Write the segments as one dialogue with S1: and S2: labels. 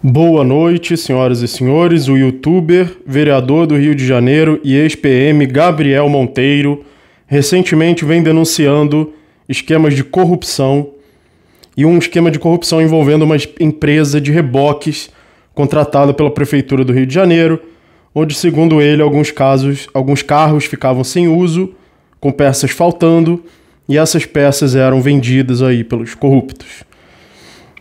S1: Boa noite, senhoras e senhores. O youtuber, vereador do Rio de Janeiro e ex-PM Gabriel Monteiro recentemente vem denunciando esquemas de corrupção e um esquema de corrupção envolvendo uma empresa de reboques contratada pela Prefeitura do Rio de Janeiro, onde, segundo ele, alguns carros ficavam sem uso, com peças faltando, e essas peças eram vendidas aí pelos corruptos.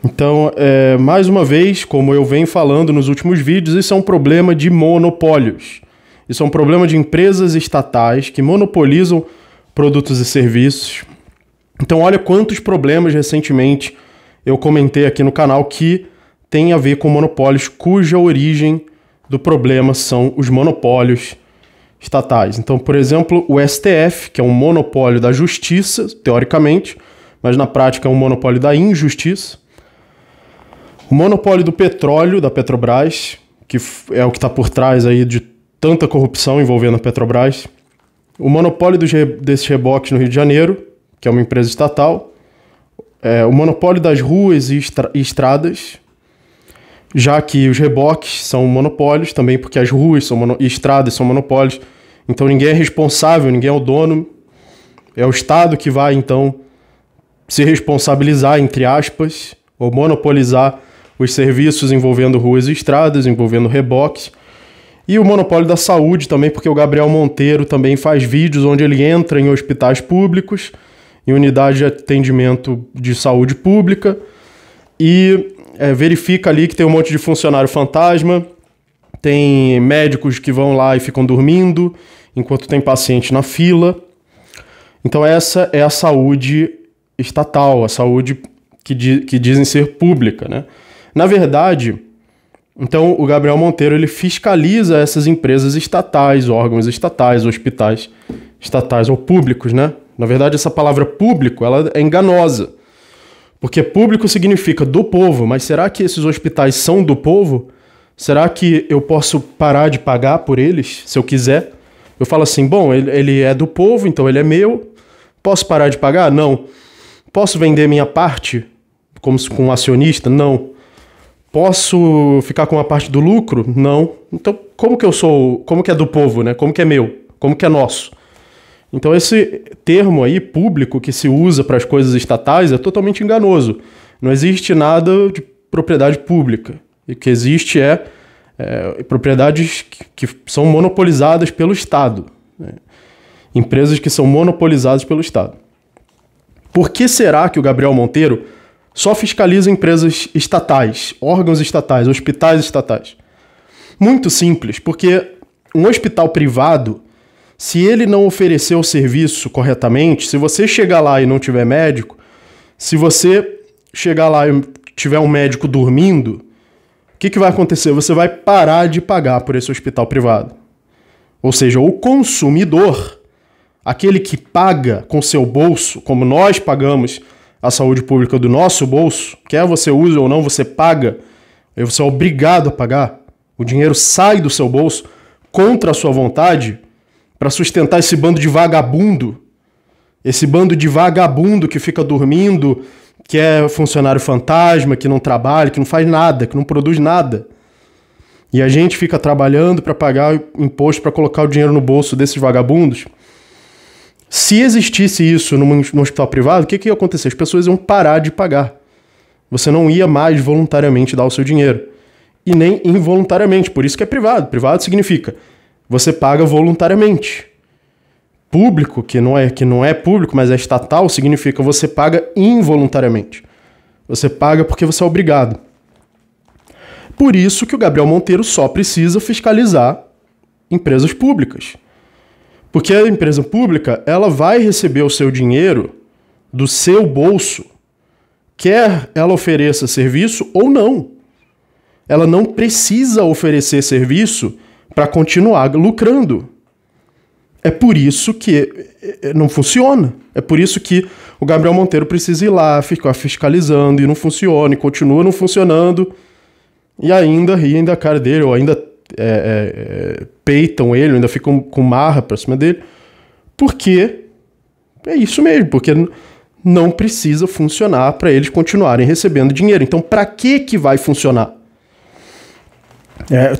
S1: Então, mais uma vez, como eu venho falando nos últimos vídeos, isso é um problema de monopólios. Isso é um problema de empresas estatais que monopolizam produtos e serviços. Então, olha quantos problemas recentemente eu comentei aqui no canal que tem a ver com monopólios, cuja origem do problema são os monopólios estatais. Então, por exemplo, o STF, que é um monopólio da justiça, teoricamente, mas na prática é um monopólio da injustiça. O monopólio do petróleo, da Petrobras, que é o que está por trás aí de tanta corrupção envolvendo a Petrobras. O monopólio desses reboques no Rio de Janeiro, que é uma empresa estatal. O monopólio das ruas e estradas, já que os reboques são monopólios também, porque as ruas e estradas são monopólios. Então ninguém é responsável, ninguém é o dono. É o Estado que vai, então, se responsabilizar, entre aspas, ou monopolizar os serviços envolvendo ruas e estradas, envolvendo reboques. E o monopólio da saúde também, porque o Gabriel Monteiro também faz vídeos onde ele entra em hospitais públicos, em unidade de atendimento de saúde pública, e verifica ali que tem um monte de funcionário fantasma, tem médicos que vão lá e ficam dormindo, enquanto tem paciente na fila. Então essa é a saúde estatal, a saúde que dizem ser pública, né? Na verdade, então o Gabriel Monteiro ele fiscaliza essas empresas estatais, órgãos estatais, hospitais estatais ou públicos, né? Na verdade, essa palavra público ela é enganosa, porque público significa do povo, mas será que esses hospitais são do povo? Será que eu posso parar de pagar por eles, se eu quiser? Eu falo assim, bom, ele é do povo, então ele é meu, posso parar de pagar? Não. Posso vender minha parte como com um acionista? Não. Posso ficar com uma parte do lucro? Não. Então, como que é do povo, né? Como que é meu? Como que é nosso? Então, esse termo aí, público, que se usa para as coisas estatais, é totalmente enganoso. Não existe nada de propriedade pública. E o que existe é propriedades que são monopolizadas pelo Estado, né? Empresas que são monopolizadas pelo Estado. Por que será que o Gabriel Monteiro só fiscaliza empresas estatais, órgãos estatais, hospitais estatais? Muito simples, porque um hospital privado, se ele não oferecer o serviço corretamente, se você chegar lá e não tiver médico, se você chegar lá e tiver um médico dormindo, o que vai acontecer? Você vai parar de pagar por esse hospital privado. Ou seja, o consumidor, aquele que paga com seu bolso, como nós pagamos a saúde pública do nosso bolso, quer você use ou não, você paga, e você é obrigado a pagar. O dinheiro sai do seu bolso contra a sua vontade para sustentar esse bando de vagabundo, que fica dormindo, que é funcionário fantasma, que não trabalha, que não faz nada, que não produz nada. E a gente fica trabalhando para pagar imposto, para colocar o dinheiro no bolso desses vagabundos. Se existisse isso no hospital privado, o que ia acontecer? As pessoas iam parar de pagar. Você não ia mais voluntariamente dar o seu dinheiro. E nem involuntariamente, por isso que é privado. Privado significa você paga voluntariamente. Público, que não é público, mas é estatal, significa você paga involuntariamente. Você paga porque você é obrigado. Por isso que o Gabriel Monteiro só precisa fiscalizar empresas públicas. Porque a empresa pública, ela vai receber o seu dinheiro do seu bolso, quer ela ofereça serviço ou não. Ela não precisa oferecer serviço para continuar lucrando. É por isso que não funciona. É por isso que o Gabriel Monteiro precisa ir lá, ficar fiscalizando e não funciona, e continua não funcionando, e ainda riem da cara dele, ou ainda peitam ele, ainda ficam com marra pra cima dele, porque é isso mesmo, porque não precisa funcionar para eles continuarem recebendo dinheiro. Então, para que vai funcionar?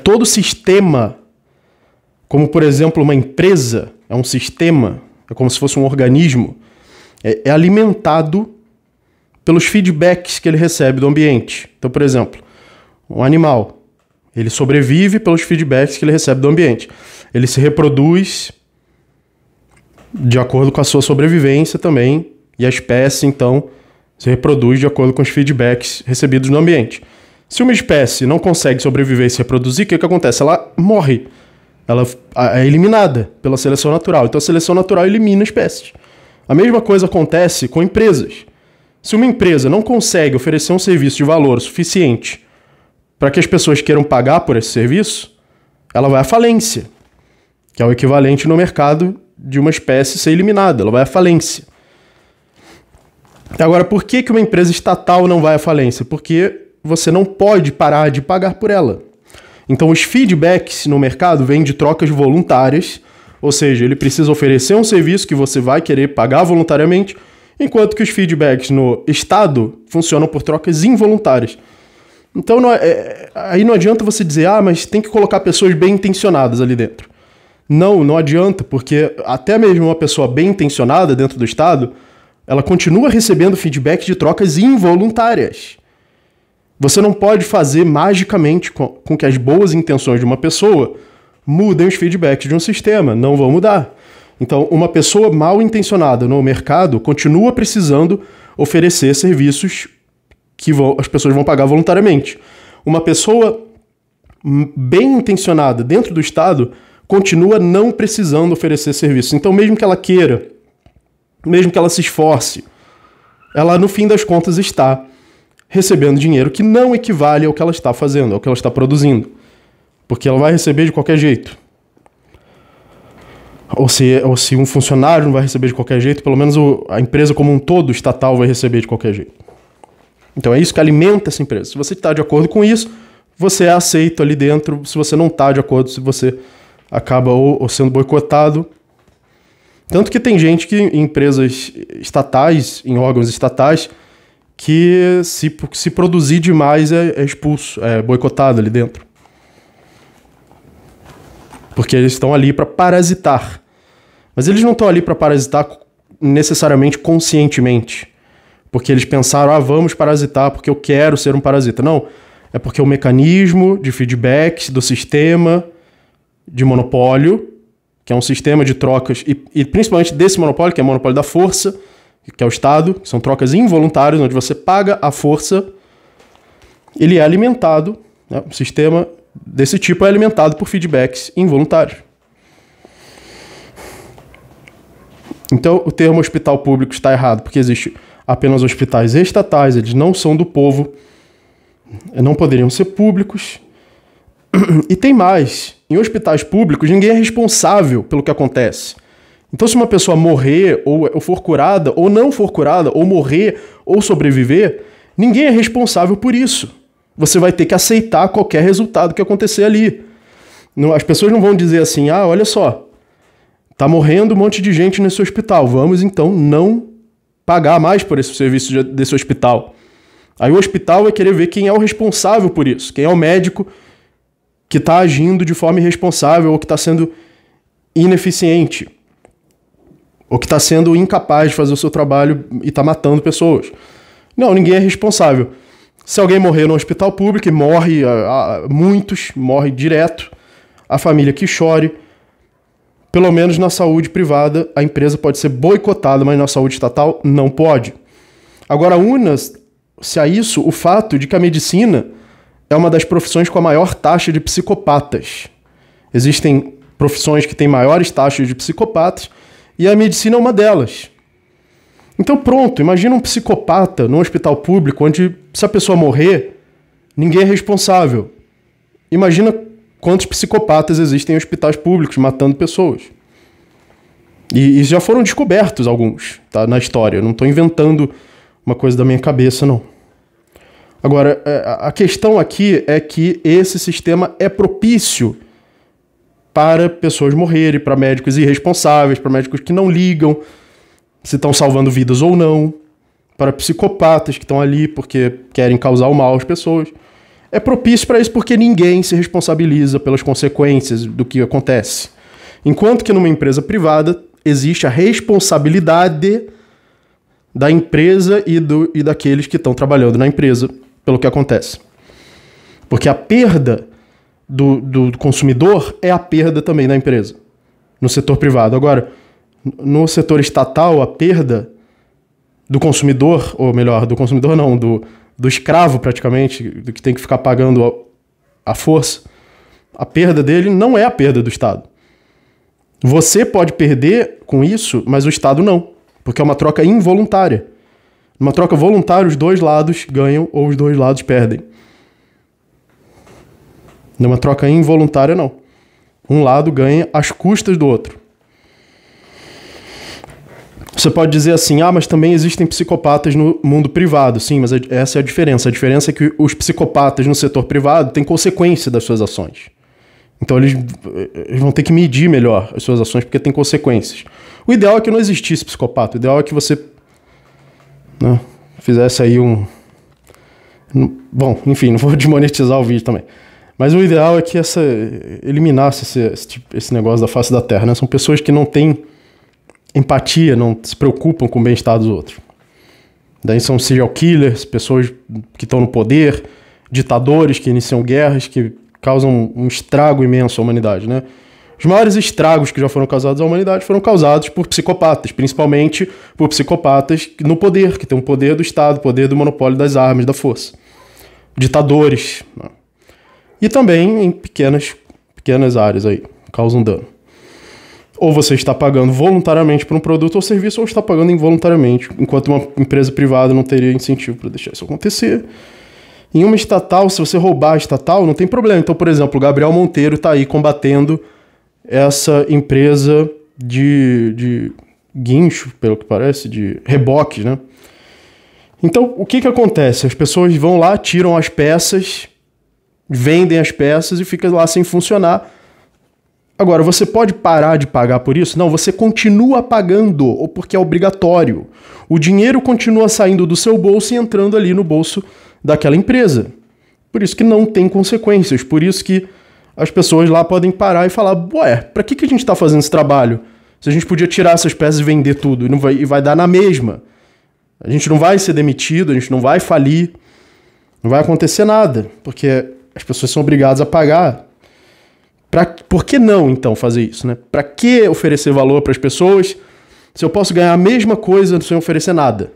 S1: Todo sistema, como por exemplo uma empresa, é um sistema, é como se fosse um organismo, é alimentado pelos feedbacks que ele recebe do ambiente. Então, por exemplo, um animal, ele sobrevive pelos feedbacks que ele recebe do ambiente. Ele se reproduz de acordo com a sua sobrevivência também, e a espécie, então, se reproduz de acordo com os feedbacks recebidos no ambiente. Se uma espécie não consegue sobreviver e se reproduzir, o que acontece? Ela morre. Ela é eliminada pela seleção natural. Então a seleção natural elimina espécies. A mesma coisa acontece com empresas. Se uma empresa não consegue oferecer um serviço de valor suficiente para que as pessoas queiram pagar por esse serviço, ela vai à falência, que é o equivalente no mercado de uma espécie ser eliminada. Ela vai à falência. Agora, por que uma empresa estatal não vai à falência? Porque você não pode parar de pagar por ela. Então, os feedbacks no mercado vêm de trocas voluntárias, ou seja, ele precisa oferecer um serviço que você vai querer pagar voluntariamente, enquanto que os feedbacks no Estado funcionam por trocas involuntárias. Então, aí não adianta você dizer, mas tem que colocar pessoas bem intencionadas ali dentro. Não adianta, porque até mesmo uma pessoa bem intencionada dentro do Estado, ela continua recebendo feedback de trocas involuntárias. Você não pode fazer magicamente com que as boas intenções de uma pessoa mudem os feedbacks de um sistema. Não vão mudar. Então, uma pessoa mal intencionada no mercado continua precisando oferecer serviços que as pessoas vão pagar voluntariamente. Uma pessoa bem intencionada dentro do Estado continua não precisando oferecer serviços. Então, mesmo que ela queira, mesmo que ela se esforce, ela, no fim das contas, está recebendo dinheiro que não equivale ao que ela está fazendo, ao que ela está produzindo. Porque ela vai receber de qualquer jeito. Ou se um funcionário não vai receber de qualquer jeito, pelo menos a empresa como um todo, estatal, vai receber de qualquer jeito. Então é isso que alimenta essa empresa. Se você está de acordo com isso, você é aceito ali dentro. Se você não está de acordo, se você acaba ou sendo boicotado. Tanto que tem gente que em empresas estatais, em órgãos estatais, que se produzir demais é expulso, é boicotado ali dentro. Porque eles estão ali para parasitar. Mas eles não estão ali para parasitar necessariamente conscientemente. Porque eles pensaram, vamos parasitar porque eu quero ser um parasita. Não, é porque o mecanismo de feedbacks do sistema de monopólio, que é um sistema de trocas, e principalmente desse monopólio, que é o monopólio da força, que é o Estado, que são trocas involuntárias, onde você paga a força, ele é alimentado, né, o sistema desse tipo é alimentado por feedbacks involuntários. Então, o termo hospital público está errado, porque existe apenas hospitais estatais, eles não são do povo, não poderiam ser públicos. E tem mais, em hospitais públicos, ninguém é responsável pelo que acontece. Então, se uma pessoa morrer, ou for curada, ou não for curada, ou morrer, ou sobreviver, ninguém é responsável por isso. Você vai ter que aceitar qualquer resultado que acontecer ali. As pessoas não vão dizer assim, olha só, tá morrendo um monte de gente nesse hospital, vamos então não pagar mais por esse serviço desse hospital. Aí o hospital vai querer ver quem é o responsável por isso, quem é o médico que está agindo de forma irresponsável ou que está sendo ineficiente, ou que está sendo incapaz de fazer o seu trabalho e está matando pessoas. Não, ninguém é responsável. Se alguém morrer no hospital público, e morre, muitos, morre direto, a família que chore. Pelo menos na saúde privada, a empresa pode ser boicotada, mas na saúde estatal não pode. Agora, una-se a isso o fato de que a medicina é uma das profissões com a maior taxa de psicopatas. Existem profissões que têm maiores taxas de psicopatas, e a medicina é uma delas. Então pronto, imagina um psicopata num hospital público onde, se a pessoa morrer, ninguém é responsável. Imagina quantos psicopatas existem em hospitais públicos matando pessoas. E já foram descobertos alguns, tá, na história. Eu não estou inventando uma coisa da minha cabeça, não. Agora, a questão aqui é que esse sistema é propício para pessoas morrerem, para médicos irresponsáveis, para médicos que não ligam se estão salvando vidas ou não, para psicopatas que estão ali porque querem causar o mal às pessoas. é propício para isso porque ninguém se responsabiliza pelas consequências do que acontece. Enquanto que numa empresa privada existe a responsabilidade da empresa e daqueles que estão trabalhando na empresa pelo que acontece. Porque a perda do consumidor é a perda também da empresa, no setor privado. Agora, no setor estatal, a perda do consumidor, ou melhor, do consumidor não, do escravo praticamente, do que tem que ficar pagando a força, a perda dele não é a perda do Estado. Você pode perder com isso, mas o Estado não, porque é uma troca involuntária. Numa troca voluntária, os dois lados ganham ou os dois lados perdem. Numa troca involuntária, não. Um lado ganha às custas do outro. Você pode dizer assim, mas também existem psicopatas no mundo privado. Sim, mas essa é a diferença. A diferença é que os psicopatas no setor privado têm consequência das suas ações. Então eles vão ter que medir melhor as suas ações porque tem consequências. O ideal é que não existisse psicopata. O ideal é que você fizesse aí Bom, enfim, não vou desmonetizar o vídeo também. Mas o ideal é que eliminasse esse negócio da face da Terra, né? São pessoas que não têm empatia, não se preocupam com o bem-estar dos outros. Daí são serial killers, pessoas que estão no poder, ditadores que iniciam guerras, que causam um estrago imenso à humanidade, né? Os maiores estragos que já foram causados à humanidade foram causados por psicopatas, principalmente por psicopatas no poder, que tem o poder do Estado, poder do monopólio das armas, da força. Ditadores, né? E também em pequenas áreas aí, causam dano. Ou você está pagando voluntariamente por um produto ou serviço, ou está pagando involuntariamente, enquanto uma empresa privada não teria incentivo para deixar isso acontecer. Em uma estatal, se você roubar a estatal, não tem problema. Então, por exemplo, o Gabriel Monteiro está aí combatendo essa empresa de guincho, pelo que parece, de reboques, né? Então, o que acontece? As pessoas vão lá, tiram as peças, vendem as peças e fica lá sem funcionar. Agora, você pode parar de pagar por isso? Não, você continua pagando, ou porque é obrigatório. O dinheiro continua saindo do seu bolso e entrando ali no bolso daquela empresa. Por isso que não tem consequências, por isso que as pessoas lá podem parar e falar, pra que a gente está fazendo esse trabalho? Se a gente podia tirar essas peças e vender tudo, e vai dar na mesma. A gente não vai ser demitido, a gente não vai falir, não vai acontecer nada, porque as pessoas são obrigadas a pagar. Por que não, então, fazer isso, né? Para que oferecer valor para as pessoas se eu posso ganhar a mesma coisa sem oferecer nada?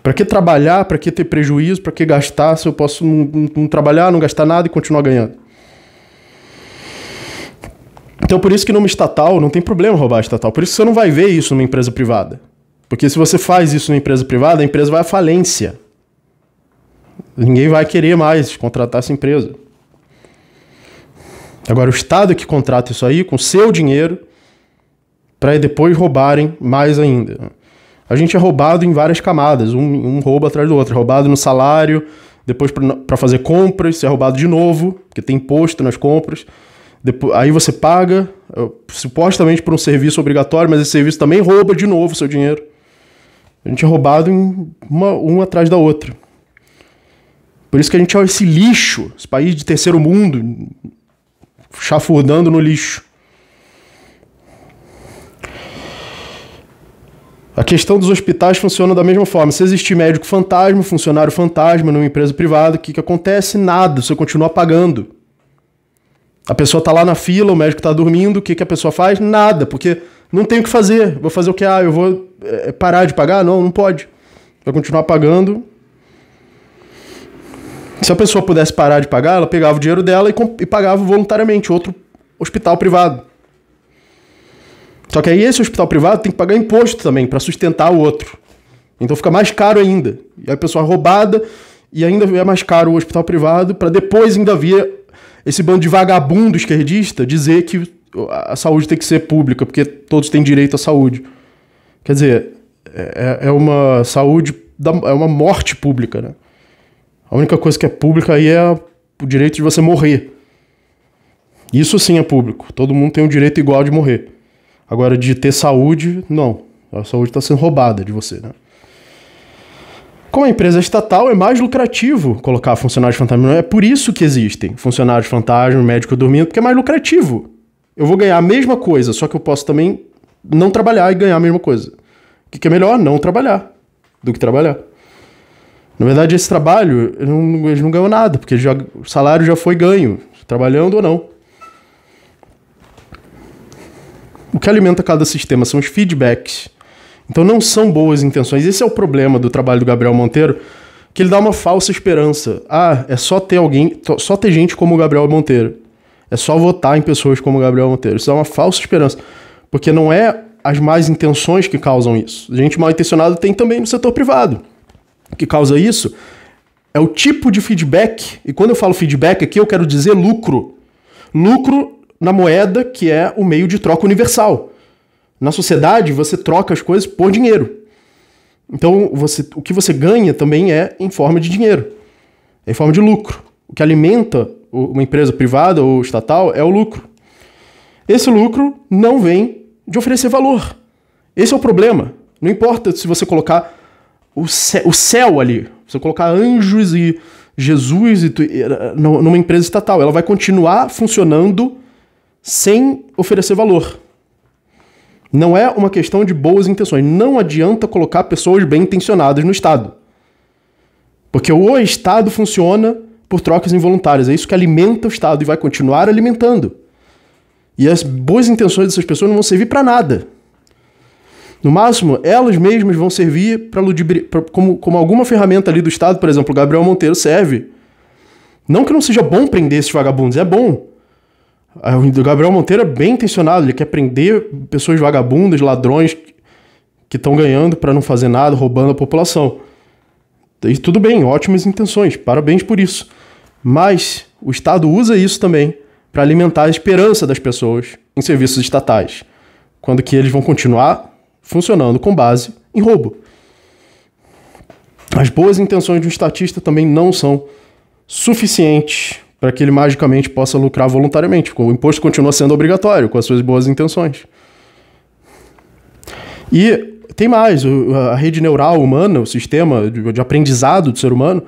S1: Para que trabalhar, para que ter prejuízo, para que gastar se eu posso não trabalhar, não gastar nada e continuar ganhando? Então, por isso que numa estatal não tem problema roubar a estatal. Por isso que você não vai ver isso numa empresa privada. Porque se você faz isso numa empresa privada, a empresa vai à falência. Ninguém vai querer mais contratar essa empresa. Agora, o Estado que contrata isso aí com seu dinheiro para depois roubarem mais ainda. A gente é roubado em várias camadas, um roubo atrás do outro. É roubado no salário, depois para fazer compras, você é roubado de novo, porque tem imposto nas compras. Aí você paga, supostamente por um serviço obrigatório, mas esse serviço também rouba de novo o seu dinheiro. A gente é roubado em uma atrás da outra. Por isso que a gente é esse lixo, esse país de terceiro mundo, chafurdando no lixo. A questão dos hospitais funciona da mesma forma. Se existir médico fantasma, funcionário fantasma numa empresa privada, o que acontece? Nada, você continua pagando. A pessoa está lá na fila, o médico está dormindo, o que a pessoa faz? Nada, porque não tem o que fazer. Vou fazer o quê? Eu vou parar de pagar? Não pode. Vai continuar pagando. Se a pessoa pudesse parar de pagar, ela pegava o dinheiro dela e pagava voluntariamente outro hospital privado. Só que aí esse hospital privado tem que pagar imposto também para sustentar o outro. Então fica mais caro ainda. E a pessoa é roubada e ainda é mais caro o hospital privado para depois ainda vir esse bando de vagabundo esquerdista dizer que a saúde tem que ser pública, porque todos têm direito à saúde. Quer dizer, é uma saúde, é uma morte pública, né? A única coisa que é pública aí é o direito de você morrer. Isso sim é público. Todo mundo tem o direito igual de morrer. Agora, de ter saúde, não. A saúde está sendo roubada de você, né? Como a empresa é estatal, é mais lucrativo colocar funcionários fantasma. É por isso que existem funcionários fantasma, médico dormindo, porque é mais lucrativo. Eu vou ganhar a mesma coisa, só que eu posso também não trabalhar e ganhar a mesma coisa. O que é melhor? Não trabalhar do que trabalhar. Na verdade, esse trabalho, eles não ganham nada, porque o salário já foi ganho, trabalhando ou não. O que alimenta cada sistema são os feedbacks. Então não são boas intenções. Esse é o problema do trabalho do Gabriel Monteiro, que ele dá uma falsa esperança. Ah, é só ter só ter gente como o Gabriel Monteiro. É só votar em pessoas como o Gabriel Monteiro. Isso é uma falsa esperança. Porque não é as más intenções que causam isso. Gente mal intencionada tem também no setor privado. O que causa isso é o tipo de feedback. E quando eu falo feedback aqui, eu quero dizer lucro. Lucro na moeda, que é o meio de troca universal. Na sociedade, você troca as coisas por dinheiro. Então, o que você ganha também é em forma de dinheiro. É em forma de lucro. O que alimenta uma empresa privada ou estatal é o lucro. Esse lucro não vem de oferecer valor. Esse é o problema. Não importa se você colocar o céu ali, se você colocar anjos e Jesus numa empresa estatal, ela vai continuar funcionando sem oferecer valor. Não é uma questão de boas intenções. Não adianta colocar pessoas bem intencionadas no Estado. Porque o Estado funciona por trocas involuntárias. É isso que alimenta o Estado e vai continuar alimentando. E as boas intenções dessas pessoas não vão servir para nada. No máximo, elas mesmas vão servir como alguma ferramenta ali do Estado. Por exemplo, o Gabriel Monteiro serve. Não que não seja bom prender esses vagabundos, é bom. O Gabriel Monteiro é bem intencionado, ele quer prender pessoas vagabundas, ladrões que estão ganhando para não fazer nada, roubando a população. E tudo bem, ótimas intenções, parabéns por isso. Mas o Estado usa isso também para alimentar a esperança das pessoas em serviços estatais, quando que eles vão continuar funcionando com base em roubo. As boas intenções de um estatista também não são suficientes para que ele magicamente possa lucrar voluntariamente. O imposto continua sendo obrigatório com as suas boas intenções. E tem mais, a rede neural humana, o sistema de aprendizado do ser humano,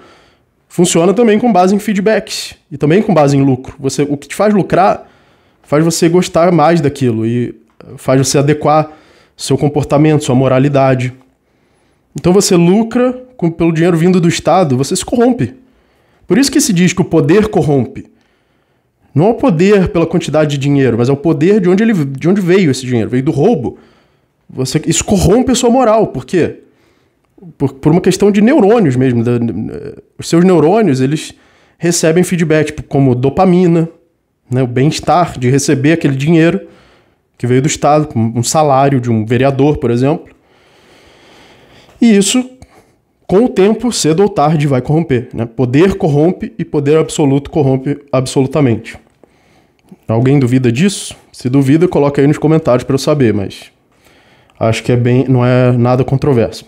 S1: funciona também com base em feedbacks e também com base em lucro. O que te faz lucrar faz você gostar mais daquilo e faz você adequar seu comportamento, sua moralidade. Então você lucra pelo dinheiro vindo do Estado, você se corrompe. Por isso que se diz que o poder corrompe. Não é o poder pela quantidade de dinheiro, mas é o poder de onde veio esse dinheiro. Veio do roubo. Isso corrompe a sua moral. Por quê? Por uma questão de neurônios mesmo. Os seus neurônios, eles recebem feedback, tipo, como dopamina, né, o bem-estar de receber aquele dinheiro que veio do Estado, um salário de um vereador, por exemplo. E isso, com o tempo, cedo ou tarde, vai corromper. Né? Poder corrompe e poder absoluto corrompe absolutamente. Alguém duvida disso? Se duvida, coloca aí nos comentários para eu saber, mas acho que não é nada controverso.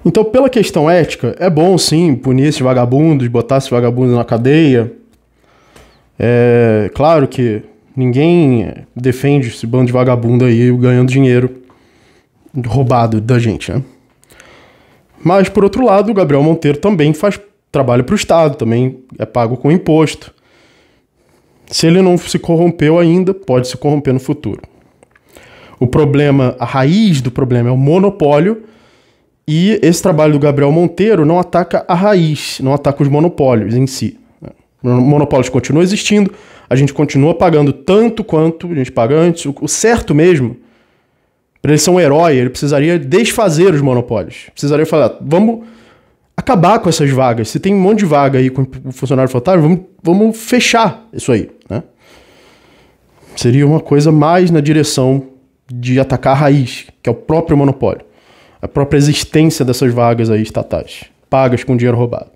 S1: Então, pela questão ética, é bom sim punir esses vagabundos, botar esses vagabundos na cadeia. É claro que ninguém defende esse bando de vagabundo aí ganhando dinheiro roubado da gente, né? Mas, por outro lado, o Gabriel Monteiro também faz trabalho para o Estado, também é pago com imposto. Se ele não se corrompeu ainda, pode se corromper no futuro. O problema, a raiz do problema é o monopólio, e esse trabalho do Gabriel Monteiro não ataca a raiz, não ataca os monopólios em si. Monopólios continuam existindo, a gente continua pagando tanto quanto a gente paga antes. O certo mesmo, para ele ser um herói, ele precisaria desfazer os monopólios. Precisaria falar, vamos acabar com essas vagas. Se tem um monte de vaga aí com funcionário fantasma, vamos fechar isso aí, né? Seria uma coisa mais na direção de atacar a raiz, que é o próprio monopólio. A própria existência dessas vagas aí estatais, pagas com dinheiro roubado.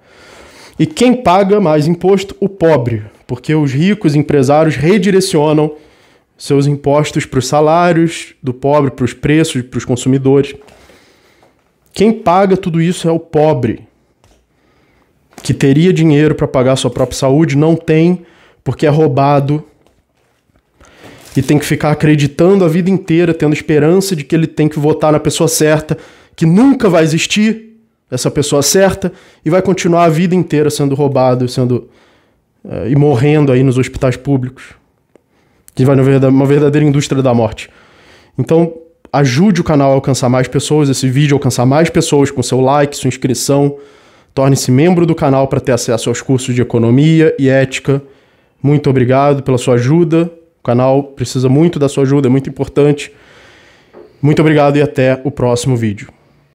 S1: E quem paga mais imposto? O pobre, porque os ricos empresários redirecionam seus impostos para os salários do pobre, para os preços, para os consumidores. Quem paga tudo isso é o pobre, que teria dinheiro para pagar a sua própria saúde, não tem, porque é roubado, e tem que ficar acreditando a vida inteira, tendo esperança de que ele tem que votar na pessoa certa, que nunca vai existir, essa pessoa certa e vai continuar a vida inteira sendo roubado, e morrendo aí nos hospitais públicos. Que vai uma verdadeira indústria da morte. Então, ajude o canal a alcançar mais pessoas, esse vídeo a alcançar mais pessoas com seu like, sua inscrição. Torne-se membro do canal para ter acesso aos cursos de economia e ética. Muito obrigado pela sua ajuda. O canal precisa muito da sua ajuda, é muito importante. Muito obrigado e até o próximo vídeo.